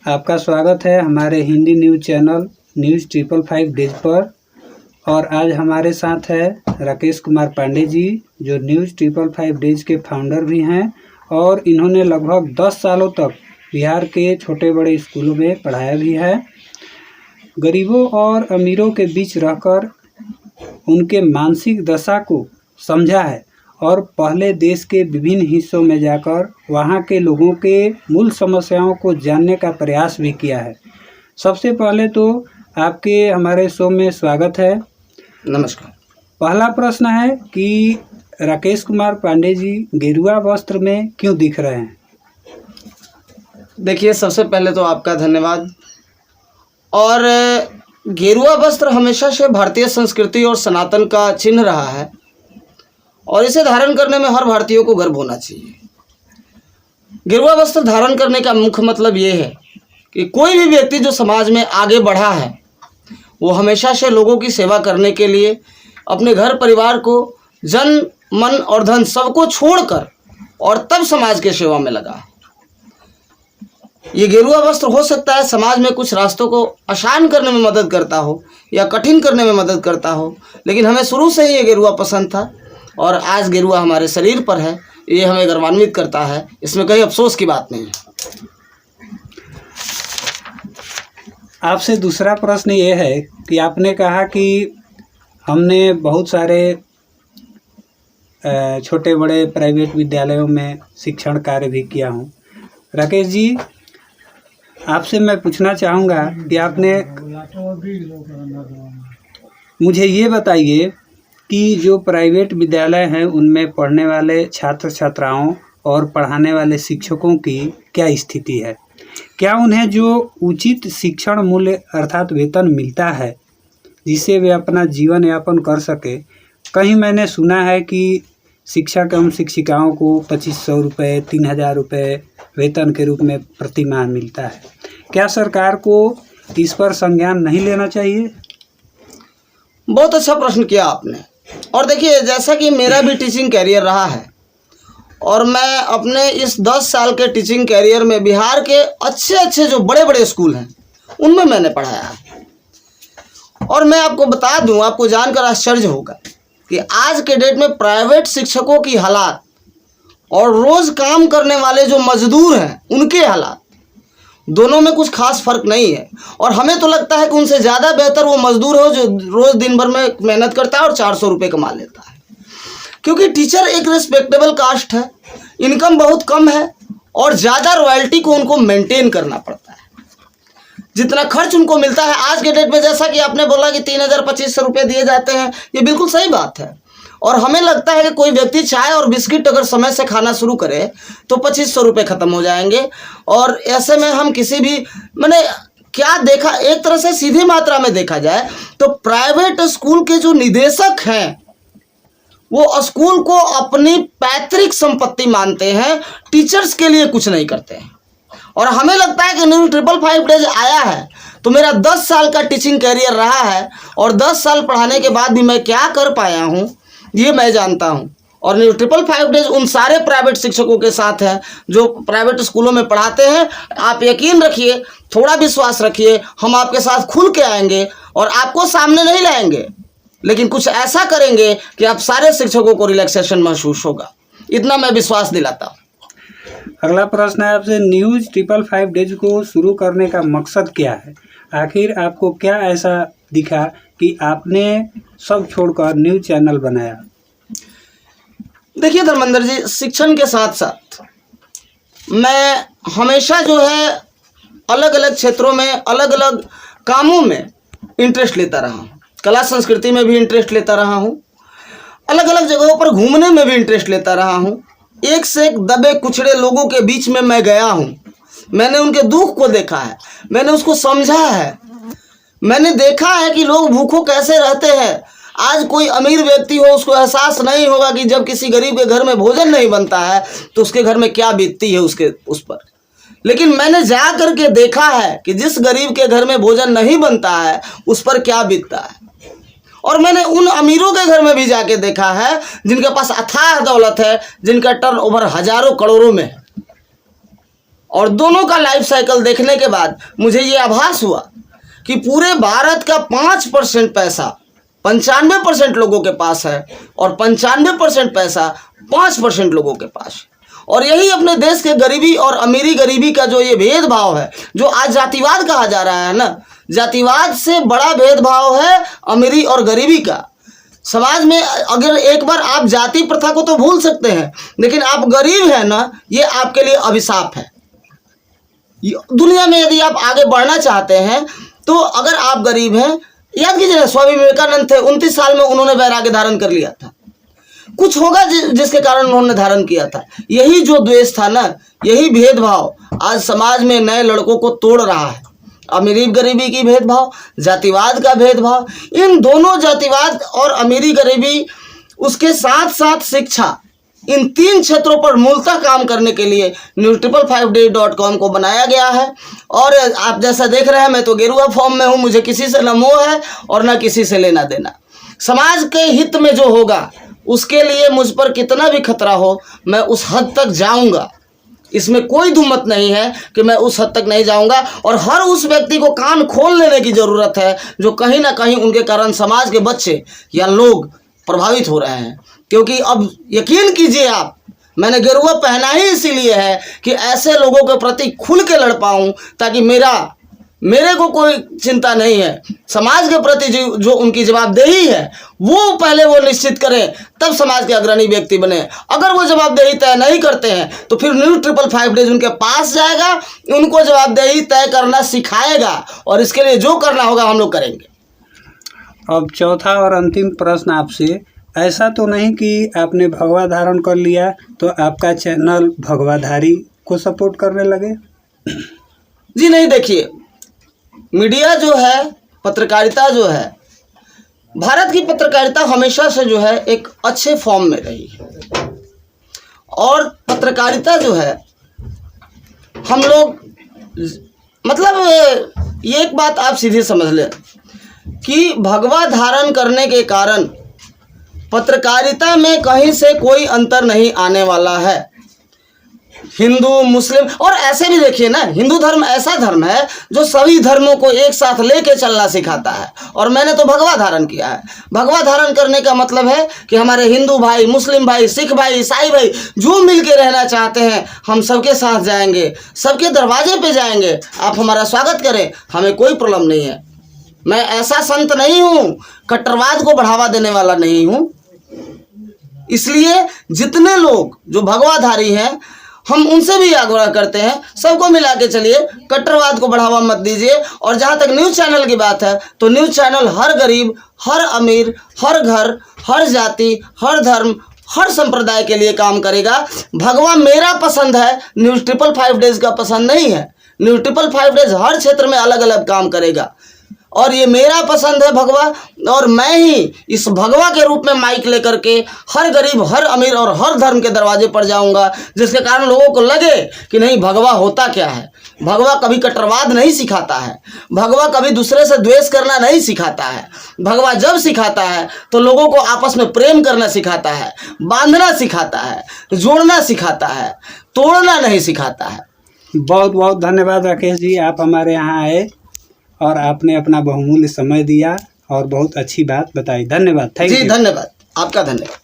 आपका स्वागत है हमारे Hindi news channel news 555 days पर। और आज हमारे साथ है राकेश कुमार पांडे जी, जो न्यूज़ 555 डेज के फाउंडर भी हैं और इन्होंने लगभग 10 सालों तक बिहार के छोटे बड़े स्कूलों में पढ़ाया भी है। गरीबों और अमीरों के बीच रहकर उनके मानसिक दशा को समझा है और पहले देश के विभिन्न हिस्सों में जाकर वहाँ के लोगों के मूल समस्याओं को जानने का प्रयास भी किया है। सबसे पहले तो आपके हमारे शो में स्वागत है। नमस्कार। पहला प्रश्न है कि राकेश कुमार पांडे जी गेरुआ वस्त्र में क्यों दिख रहे हैं? देखिए, सबसे पहले तो आपका धन्यवाद। और गेरुआ वस्त्र हमेशा से भारतीय संस्कृति और सनातन का चिन्ह रहा है और इसे धारण करने में हर भारतीयों को गर्व होना चाहिए। गेरुआ वस्त्र धारण करने का मुख्य मतलब ये है कि कोई भी व्यक्ति जो समाज में आगे बढ़ा है वो हमेशा से लोगों की सेवा करने के लिए अपने घर परिवार को, जन मन और धन सबको छोड़कर और तब समाज के सेवा में लगा है। ये गेरुआ वस्त्र हो सकता है समाज में कुछ रास्तों को आसान करने में मदद करता हो या कठिन करने में मदद करता हो, लेकिन हमें शुरू से ही ये गेरुआ पसंद था और आज गेरुआ हमारे शरीर पर है। ये हमें गौरवान्वित करता है, इसमें कहीं अफसोस की बात नहीं है। आपसे दूसरा प्रश्न ये है कि आपने कहा कि हमने बहुत सारे छोटे बड़े प्राइवेट विद्यालयों में शिक्षण कार्य भी किया हूँ। राकेश जी, आपसे मैं पूछना चाहूँगा कि आपने मुझे ये बताइए कि जो प्राइवेट विद्यालय हैं उनमें पढ़ने वाले छात्र छात्राओं और पढ़ाने वाले शिक्षकों की क्या स्थिति है? क्या उन्हें जो उचित शिक्षण मूल्य अर्थात वेतन मिलता है जिससे वे अपना जीवन यापन कर सके? कहीं मैंने सुना है कि शिक्षक एवं शिक्षिकाओं को 2500 रुपये 3000 रुपये वेतन के रूप में प्रति माह मिलता है। क्या सरकार को इस पर संज्ञान नहीं लेना चाहिए? बहुत अच्छा प्रश्न किया आपने। और देखिए, जैसा कि मेरा भी टीचिंग कैरियर रहा है और मैं अपने इस 10 साल के टीचिंग कैरियर में बिहार के अच्छे अच्छे जो बड़े बड़े स्कूल हैं उनमें मैंने पढ़ाया है। और मैं आपको बता दूं, आपको जानकर आश्चर्य होगा कि आज के डेट में प्राइवेट शिक्षकों की हालात और रोज़ काम करने वाले जो मजदूर हैं उनके हालात, दोनों में कुछ खास फर्क नहीं है। और हमें तो लगता है कि उनसे ज़्यादा बेहतर वो मजदूर हो जो रोज़ दिन भर में मेहनत करता है और 400 रुपये कमा लेता है। क्योंकि टीचर एक रिस्पेक्टेबल कास्ट है, इनकम बहुत कम है और ज़्यादा रॉयल्टी को उनको मेंटेन करना पड़ता है। जितना खर्च उनको मिलता है आज के डेट में, जैसा कि आपने बोला कि 3000-2500 रुपये दिए जाते हैं, ये बिल्कुल सही बात है। और हमें लगता है कि कोई व्यक्ति चाय और बिस्किट अगर समय से खाना शुरू करे तो 2500 रुपये ख़त्म हो जाएंगे। और ऐसे में हम किसी भी मैंने क्या देखा, एक तरह से सीधी मात्रा में देखा जाए तो प्राइवेट स्कूल के जो निदेशक हैं वो स्कूल को अपनी पैतृक संपत्ति मानते हैं, टीचर्स के लिए कुछ नहीं करते हैं। और हमें लगता है कि न्यूज़ 555 डेज आया है तो मेरा 10 साल का टीचिंग कैरियर रहा है और 10 साल पढ़ाने के बाद भी मैं क्या कर पाया हूँ ये मैं जानता हूँ। और न्यूज़ 555 डेज उन सारे प्राइवेट शिक्षकों के साथ है जो प्राइवेट स्कूलों में पढ़ाते हैं। आप यकीन रखिए, थोड़ा विश्वास रखिए, हम आपके साथ खुल के आएंगे और आपको सामने नहीं लाएंगे, लेकिन कुछ ऐसा करेंगे कि आप सारे शिक्षकों को रिलैक्सेशन महसूस होगा, इतना मैं विश्वास दिलाता हूँ। अगला प्रश्न है आपसे, न्यूज़ 555 डेज को शुरू करने का मकसद क्या है? आखिर आपको क्या ऐसा दिखा कि आपने सब छोड़कर न्यूज़ चैनल बनाया? देखिए धर्मेंद्र जी, शिक्षण के साथ साथ मैं हमेशा जो है अलग अलग क्षेत्रों में अलग अलग कामों में इंटरेस्ट लेता रहा हूँ। कला संस्कृति में भी इंटरेस्ट लेता रहा हूँ, अलग अलग जगहों पर घूमने में भी इंटरेस्ट लेता रहा हूँ। एक से एक दबे कुचड़े लोगों के बीच में मैं गया हूँ, मैंने उनके दुख को देखा है, मैंने उसको समझा है, मैंने देखा है कि लोग भूखों कैसे रहते हैं। आज कोई अमीर व्यक्ति हो उसको एहसास नहीं होगा कि जब किसी गरीब के घर में भोजन नहीं बनता है तो उसके घर में क्या बीतती है उस पर। लेकिन मैंने जा कर के देखा है कि जिस गरीब के घर में भोजन नहीं बनता है उस पर क्या बीतता है। और मैंने उन अमीरों के घर में भी जाके देखा है जिनके पास अथाह दौलत है, जिनका टर्नओवर हजारों करोड़ों में है। और दोनों का लाइफ साइकिल देखने के बाद मुझे ये आभास हुआ कि पूरे भारत का 5% पैसा 95% लोगों के पास है और 95% पैसा 5% लोगों के पास है। और यही अपने देश के गरीबी और अमीरी गरीबी का जो ये भेदभाव है, जो आज जातिवाद कहा जा रहा है ना, जातिवाद से बड़ा भेदभाव है अमीरी और गरीबी का। समाज में अगर एक बार आप जाति प्रथा को तो भूल सकते हैं, लेकिन आप गरीब हैं ना, ये आपके लिए अभिशाप है। दुनिया में यदि आप आगे बढ़ना चाहते हैं तो अगर आप गरीब हैं, याद कीजिए ना, स्वामी विवेकानंद थे, 29 साल में उन्होंने वैराग्य धारण कर लिया था। कुछ होगा जिसके कारण उन्होंने धारण किया था। यही जो द्वेष था ना, यही भेदभाव आज समाज में नए लड़कों को तोड़ रहा है। अमीरी गरीबी की भेदभाव, जातिवाद का भेदभाव, इन दोनों जातिवाद और अमीरी गरीबी, उसके साथ साथ शिक्षा, इन 3 क्षेत्रों पर मूलतः काम करने के लिए news555.com को बनाया गया है। और आप जैसा देख रहे हैं, मैं तो गेरुआ फॉर्म में हूँ, मुझे किसी से न मोह है और न किसी से लेना देना। समाज के हित में जो होगा उसके लिए मुझ पर कितना भी खतरा हो, मैं उस हद तक जाऊंगा। इसमें कोई दुमत नहीं है कि मैं उस हद तक नहीं जाऊंगा। और हर उस व्यक्ति को कान खोल लेने की ज़रूरत है जो कहीं ना कहीं उनके कारण समाज के बच्चे या लोग प्रभावित हो रहे हैं। क्योंकि अब यकीन कीजिए आप, मैंने गेरुआ पहना ही इसीलिए है कि ऐसे लोगों के प्रति खुल के लड़ पाऊँ, ताकि मेरे को कोई चिंता नहीं है। समाज के प्रति जो उनकी जवाबदेही है वो पहले वो निश्चित करें, तब समाज के अग्रणी व्यक्ति बने। अगर वो जवाबदेही तय नहीं करते हैं तो फिर news555 डेज उनके पास जाएगा, उनको जवाबदेही तय करना सिखाएगा और इसके लिए जो करना होगा हम लोग करेंगे। अब चौथा और अंतिम प्रश्न आपसे, ऐसा तो नहीं कि आपने भगवा धारण कर लिया तो आपका चैनल भगवाधारी को सपोर्ट करने लगे? जी नहीं, देखिए, मीडिया जो है, पत्रकारिता जो है, भारत की पत्रकारिता हमेशा से जो है एक अच्छे फॉर्म में रही है। और पत्रकारिता जो है, हम लोग, मतलब ये एक बात आप सीधे समझ लें कि भगवा धारण करने के कारण पत्रकारिता में कहीं से कोई अंतर नहीं आने वाला है। हिंदू, मुस्लिम, और ऐसे भी देखिए ना, हिंदू धर्म ऐसा धर्म है जो सभी धर्मों को एक साथ लेके चलना सिखाता है। और मैंने तो भगवा धारण किया है। भगवा धारण करने का मतलब है कि हमारे हिंदू भाई, मुस्लिम भाई, सिख भाई, ईसाई भाई जो मिल के रहना चाहते हैं, हम सबके साथ जाएंगे, सबके दरवाजे पे जाएंगे। आप हमारा स्वागत करें, हमें कोई प्रॉब्लम नहीं है। मैं ऐसा संत नहीं हूँ, कट्टरवाद को बढ़ावा देने वाला नहीं हूँ। इसलिए जितने लोग जो भगवाधारी हैं, हम उनसे भी आग्रह करते हैं, सबको मिला के चलिए, कट्टरवाद को बढ़ावा मत दीजिए। और जहाँ तक न्यूज़ चैनल की बात है, तो न्यूज़ चैनल हर गरीब, हर अमीर, हर घर, हर जाति, हर धर्म, हर संप्रदाय के लिए काम करेगा। भगवा मेरा पसंद है, news555 डेज का पसंद नहीं है। news555 डेज हर क्षेत्र में अलग अलग काम करेगा और ये मेरा पसंद है भगवा। और मैं ही इस भगवा के रूप में माइक लेकर के हर गरीब, हर अमीर और हर धर्म के दरवाजे पर जाऊंगा, जिसके कारण लोगों को लगे कि नहीं, भगवा होता क्या है। भगवा कभी कट्टरवाद नहीं सिखाता है, भगवा कभी दूसरे से द्वेष करना नहीं सिखाता है। भगवा जब सिखाता है तो लोगों को आपस में प्रेम करना सिखाता है, बांधना सिखाता है, जोड़ना सिखाता है, तोड़ना नहीं सिखाता है। बहुत बहुत धन्यवाद राकेश जी, आप हमारे यहाँ आए और आपने अपना बहुमूल्य समय दिया और बहुत अच्छी बात बताई। धन्यवाद। Thank you. जी धन्यवाद, आपका धन्यवाद।